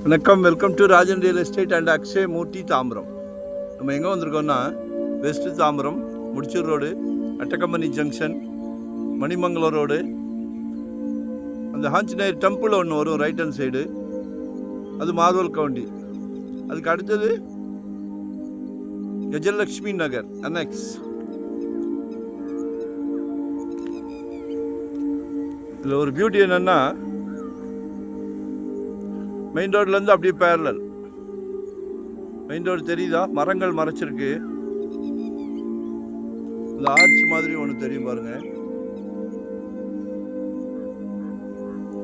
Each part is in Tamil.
வணக்கம், welcome to Rajan real estate and Akshay Murthy Tambaram. நம்ம எங்கே வந்திருக்கோம்னா west Tambaram, Mudichur road, Attakambani junction, Manimangalam road, அந்த ஆஞ்சநேயர் டெம்பிள் ஒன்று வரும் ரைட் ஹேண்ட் சைடு, அது மார்வல் கவுண்டி. அதுக்கு அடுத்தது கஜலட்சுமி நகர் அனெக்ஸ். இதில் ஒரு பியூட்டி என்னென்னா, மெயின் ரோட்லேருந்து அப்படியே பேரலல். மெயின் ரோடு தெரியுதா? மரங்கள் மறைச்சிருக்கு. இந்த ஆர்ச் மாதிரி ஒன்று தெரியும் பாருங்க,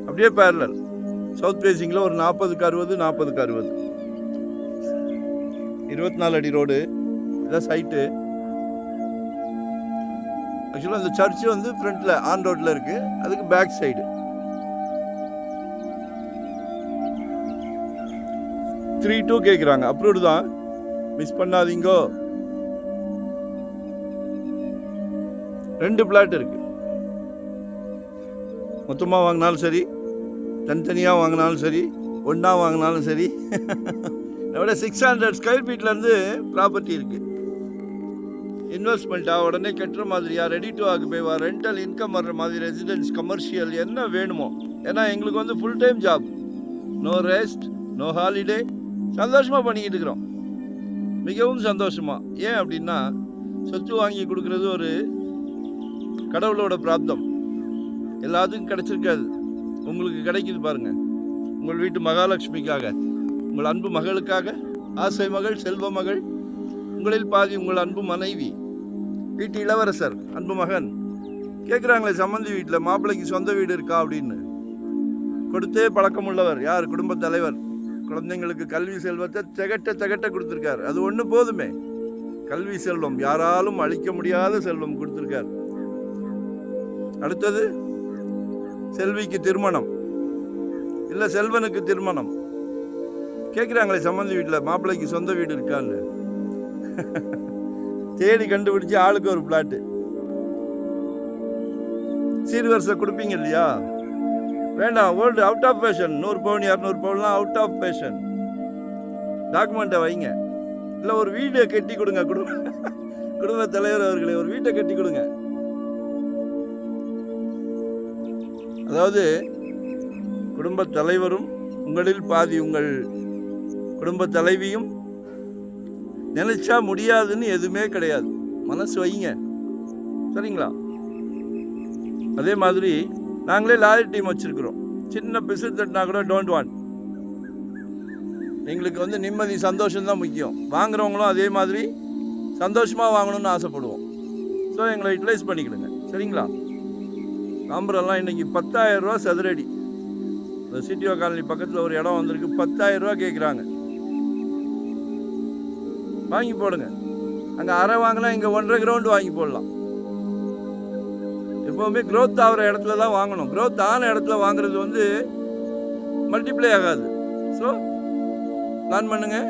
அப்படியே பேரலல். சவுத் ஃபேசிங்கில் ஒரு 40க்கு 60, 40க்கு 60, 24 அடி ரோடு. இதான் சைட்டு. ஆக்சுவலாக இந்த சர்ச்சு வந்து ஃப்ரண்ட்டில் ஆன் ரோட்டில் இருக்குது, அதுக்கு பேக் சைடு. 3-2 கேட்குறாங்க, அப்ரூவ்டு தான், மிஸ் பண்ணாதீங்கோ. 2 பிளாட் இருக்கு. மொத்தமாக வாங்கினாலும் சரி, தனித்தனியாக வாங்கினாலும் சரி, ஒன்றா வாங்கினாலும் சரி. விட 600 ஸ்கொயர் ஃபீட்லேருந்து ப்ராப்பர்ட்டி இருக்குது. இன்வெஸ்ட்மெண்ட்டாக உடனே கட்டுற மாதிரியா, ரெடி டு ஆக்குபேவா, ரெண்டல் இன்கம் வர்ற மாதிரி, ரெசிடென்ஸ், கமர்ஷியல் என்ன வேணுமோ. ஏன்னா எங்களுக்கு வந்து full time job, no rest, no holiday. சந்தோஷமாக பண்ணிக்கிட்டு இருக்கிறோம், மிகவும் சந்தோஷமாக. ஏன் அப்படின்னா, சொத்து வாங்கி கொடுக்குறது ஒரு கடவுளோட பிராப்தம். எல்லாத்துக்கும் கிடைச்சிருக்காது, உங்களுக்கு கிடைக்குது பாருங்கள். உங்கள் வீட்டு மகாலட்சுமிக்காக, உங்கள் அன்பு மகளுக்காக, ஆசை மகள், செல்வ மகள், உங்களில் பாதி உங்கள் அன்பு மனைவி, வீட்டு இளவரசர், அன்பு மகன். கேட்குறாங்களே சம்மந்தி வீட்டில் மாப்பிள்ளைக்கு சொந்த வீடு இருக்கா அப்படின்னு. கொடுத்தே பழக்கம் உள்ளவர் யார்? குடும்ப தலைவர். குழந்தைங்களுக்கு கல்வி செல்வத்தை திகட்ட கொடுத்துருக்கார். அது ஒன்று போதுமே. கல்வி செல்வம் யாராலும் அழிக்க முடியாத செல்வம் கொடுத்துருக்கார். அடுத்தது செல்விக்கு திருமணம், இல்லை செல்வனுக்கு திருமணம். கேட்குறாங்களே சம்மந்தி வீட்டில் மாப்பிள்ளைக்கு சொந்த வீடு இருக்கான்னு. தேடி கண்டுபிடிச்சி ஆளுக்கு ஒரு பிளாட்டு. சீர்வரிசை கொடுப்பீங்க இல்லையா? வேண்டாம், ஓல்டு, அவுட் ஆஃப் ஃபேஷன். 100 பவுன் 200 பவுன்லாம் அவுட் ஆஃப் ஃபேஷன். டாக்குமெண்ட்டை வைங்க. இல்லை ஒரு வீடை கட்டி கொடுங்க. குடும்ப தலைவர் அவர்களே, ஒரு வீட்டை கட்டி கொடுங்க. அதாவது குடும்ப தலைவரும், உங்களில் பாதி உங்கள் குடும்ப தலைவியும் நினைச்சா முடியாதுன்னு எதுவுமே கிடையாது. மனசு வைங்க, சரிங்களா? அதே மாதிரி நாங்களே லாரி டீம் வச்சுருக்குறோம். சின்ன பிசு தட்டினா கூட டோன்ட் வாண்ட். எங்களுக்கு வந்து நிம்மதி, சந்தோஷம்தான் முக்கியம். வாங்குறவங்களும் அதே மாதிரி சந்தோஷமாக வாங்கணும்னு ஆசைப்படுவோம். ஸோ எங்களை யூட்டிலைஸ் பண்ணிக்கிடுங்க, சரிங்களா? தாம்பரம்லாம் இன்றைக்கி 10,000 ரூபா சதுரடி. இந்த சிடிஓ காலனி பக்கத்தில் ஒரு இடம் வந்திருக்கு, 10,000 ரூபா கேட்குறாங்க. வாங்கி போடுங்க. அங்கே அரை வாங்கினா இங்கே 1.5 கிரவுண்டு வாங்கி போடலாம். எப்போவுமே க்ரோத் ஆகிற இடத்துல தான் வாங்கணும். க்ரோத் ஆன இடத்துல வாங்குறது வந்து மல்டிப்ளை ஆகாது. ஸோ பிளான் பண்ணுங்கள்,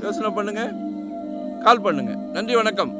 யோசனை பண்ணுங்கள், கால் பண்ணுங்கள். நன்றி, வணக்கம்.